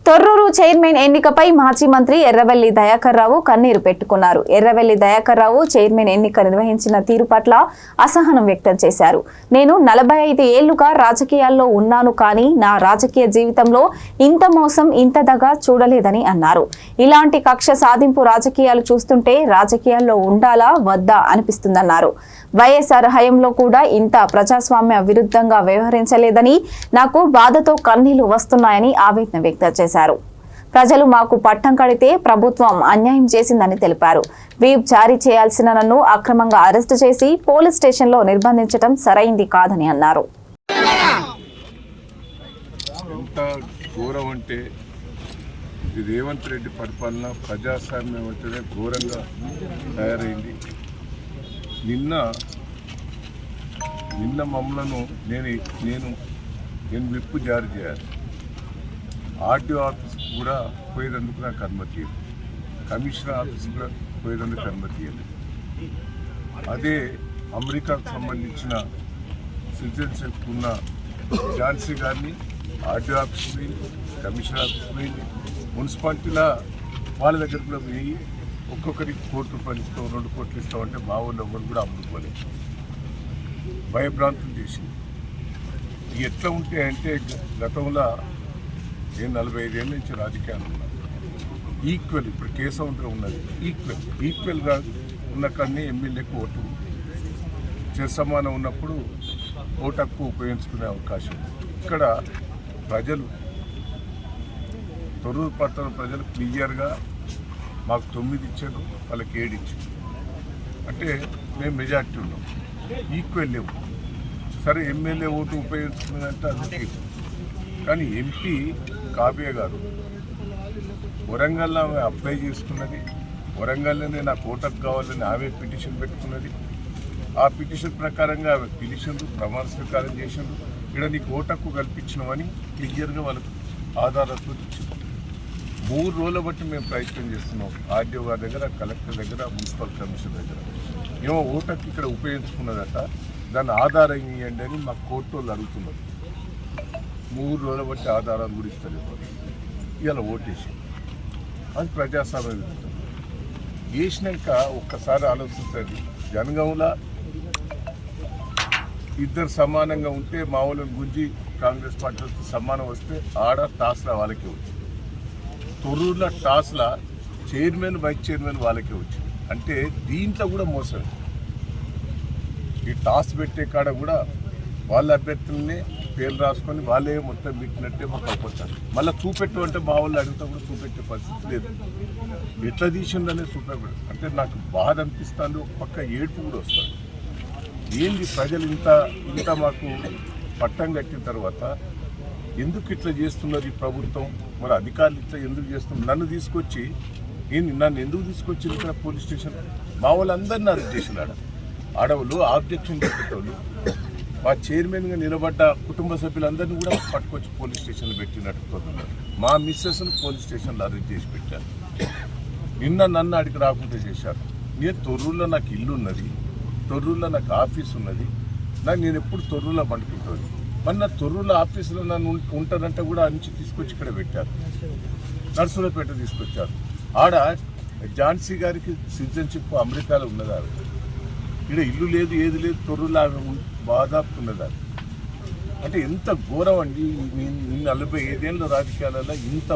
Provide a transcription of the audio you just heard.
Thorrur chairman ఎన్నికపై మాజీ మంత్రి ఎర్రవెల్లి దయాకర్ రావు కన్నీరు పెట్టుకున్నారు. ఎర్రవెల్లి దయాకర్ రావు చైర్మన్ ఎన్నిక నిర్వహించిన తీరు పట్ల అసహనం వ్యక్తం చేశారు. నేను 45 ఏళ్లుగా రాజకీయాల్లో ఉన్నాను, కానీ నా రాజకీయ జీవితంలో ఇంత మోసం, ఇంత దగా చూడలేదని అన్నారు. ఇలాంటి కక్ష సాధింపు రాజకీయాలు చూస్తుంటే రాజకీయాల్లో ఉండాలా వద్దా అనిపిస్తుందన్నారు. వైఎస్ఆర్ హయాంలో కూడా ఇంత ప్రజాస్వామ్య విరుద్ధంగా వ్యవహరించలేదని, నాకు బాధతో కన్నీళ్లు వస్తున్నాయని ఆవేదన వ్యక్తం చేశారు. ప్రజలు మాకు పట్టం కడితే ప్రభుత్వం అన్యాయం చేసిందని తెలిపారు. వీప్ జారీ చేయాల్సిన నన్ను అక్రమంగా అరెస్టు చేసి పోలీస్ స్టేషన్లో నిర్బంధించడం సరైంది కాదని అన్నారు. రేవంత్ రెడ్డి పరిపాలన ప్రజాస్వామ్యం అంటేనే ఘోరంగా తయారైంది. నిన్న మమ్మలను నేను విప్పు జారీ చేయాలి. ఆర్డీఓ ఆఫీస్కి కూడా పోయేందుకు నాకు అనుమతి ఇవ్వదు. కమిషనర్ ఆఫీస్కి కూడా పోయేందుకు అనుమతి ఇవ్వలేదు. అదే అమెరికాకు సంబంధించిన సిటిజన్షిప్ ఉన్న ఝాన్సీ గారిని ఆర్డీఓ ఆఫీస్ పోయింది, కమిషనర్ ఆఫీస్ పోయింది, మున్సిపాలిటీలో వాళ్ళ దగ్గర కూడా పోయి ఒక్కొక్కరికి ₹1 ఇస్తాం, 2 కోట్లు ఇస్తాం అంటే మా ఊళ్ళో ఎవరు కూడా అమ్ముకోలేదు. భయభ్రాంతులు చేసింది. ఎట్లా ఉంటే అంటే గతంలో నేను 45 ఏళ్ళ నుంచి రాజకీయాలు ఉన్నాను. ఈక్వల్ ఇప్పుడు కేసముద్రం ఉన్నది, ఈక్వల్గా ఉన్న కానీ ఎమ్మెల్యేకు ఓటు సమానం ఉన్నప్పుడు ఓటు హక్కు ఉపయోగించుకునే అవకాశం. ఇక్కడ ప్రజలు, తొర్రూరు పట్టణ ప్రజలు క్లియర్గా మాకు 9 ఇచ్చారు, వాళ్ళకి 7 ఇచ్చారు. అంటే మేము మెజార్టీ ఉన్నాం, ఈక్వల్ లేవు. సరే ఎమ్మెల్యే ఓటు ఉపయోగించుకున్నదంటే అందుకే. కానీ ఎంపీ కావ్య గారు వరంగల్లో ఆమె అప్లై చేసుకున్నది, వరంగల్లోనే నాకు ఓటకు కావాలని ఆమె పిటిషన్ పెట్టుకున్నది. ఆ పిటిషన్ ప్రకారంగా ఆమె పిలిచిండ్రు, ప్రమాణ స్వీకారం చేసిండ్రు. ఇక్కడ నీకు ఓటకు కల్పించినామని క్లియర్గా వాళ్ళకు ఆధారాలతో ఇచ్చింది. 3 రోజుల బట్టి మేము ప్రయత్నం చేస్తున్నాం. ఆర్డీఓ గారి దగ్గర, కలెక్టర్ దగ్గర, మున్సిపల్ కమిషనర్ దగ్గర. ఏమో ఓటకు ఇక్కడ ఉపయోగించుకున్నదట, దాన్ని ఆధారం ఇవ్వండి అని మా కోర్టు వాళ్ళు అడుగుతున్నారు. 3 రోజుల బట్టి ఆధారాలు కూడా ఇస్తారు. ఇవాళ ఓటేసి అది ప్రజాస్వామ్యం వేసినాక ఒక్కసారి ఆలోచించండి. జనగాంలో ఇద్దరు సమానంగా ఉంటే మా వాళ్ళని గుంజి కాంగ్రెస్ పార్టీతో సమానం వస్తే ఆడ టాస్లా వాళ్ళకే వచ్చింది. తొర్రూరులో టాస్లా చైర్మన్, వైస్ చైర్మన్ వాళ్ళకే వచ్చింది. అంటే దీంట్లో కూడా మోసం. ఈ టాస్ పెట్టే కాడ కూడా వాళ్ళ అభ్యర్థులనే పేర్లు రాసుకొని వాళ్ళే మొత్తం పెట్టినట్టే మాకు అయిపోతారు. మళ్ళీ చూపెట్టు అంటే మా వాళ్ళు అడిగితే కూడా చూపెట్టే పరిస్థితి లేదు. ఎట్లా తీసిందనే చూపెట్టు అంటే నాకు బాధ అనిపిస్తుంది. ఒక పక్క ఏడుపు కూడా వస్తుంది. ఏంది ప్రజలు ఇంత మాకు పట్టం కట్టిన తర్వాత ఎందుకు ఇట్లా చేస్తున్నారు ఈ ప్రభుత్వం? మరి అధికారులు ఇట్లా ఎందుకు చేస్తున్నారు? నన్ను ఎందుకు తీసుకొచ్చింది ఇక్కడ పోలీస్ స్టేషన్? మా వాళ్ళందరినీ అరెస్ట్ చేసినాడు. ఆడవాళ్ళు ఆబ్జెక్షన్ చెప్పేటోళ్ళు, మా చైర్మన్గా నిలబడ్డ కుటుంబ సభ్యులందరినీ కూడా పట్టుకొచ్చి పోలీస్ స్టేషన్లో పెట్టినట్టు. మా మిస్సెస్ను పోలీస్ స్టేషన్లో అరెస్ట్ చేసి పెట్టారు. నన్ను అడిగి రాకుండా చేశారు. నేను తొర్రూరులో నాకు ఇల్లు ఉన్నది, తొర్రూరులో నాకు ఆఫీస్ ఉన్నది. నేను ఎప్పుడు తొర్రూరులో పండుకుంటుంది. మరి నా తొర్రూరులో ఆఫీసులో నన్ను ఉంటానంటే కూడా ఆ నుంచి తీసుకొచ్చి ఇక్కడ పెట్టారు. నర్సులపేట తీసుకొచ్చారు. ఆడ ఝాన్సీ గారికి సిటిజన్షిప్ అమెరికాలో ఉన్నదా? ఇక్కడ ఇల్లు లేదు, ఏది లేదు, తొర్రూరులో బాధాపుతున్నదా? అంటే ఎంత ఘోరం అండి. 45 ఏళ్ళ రాజకీయాలలో ఇంత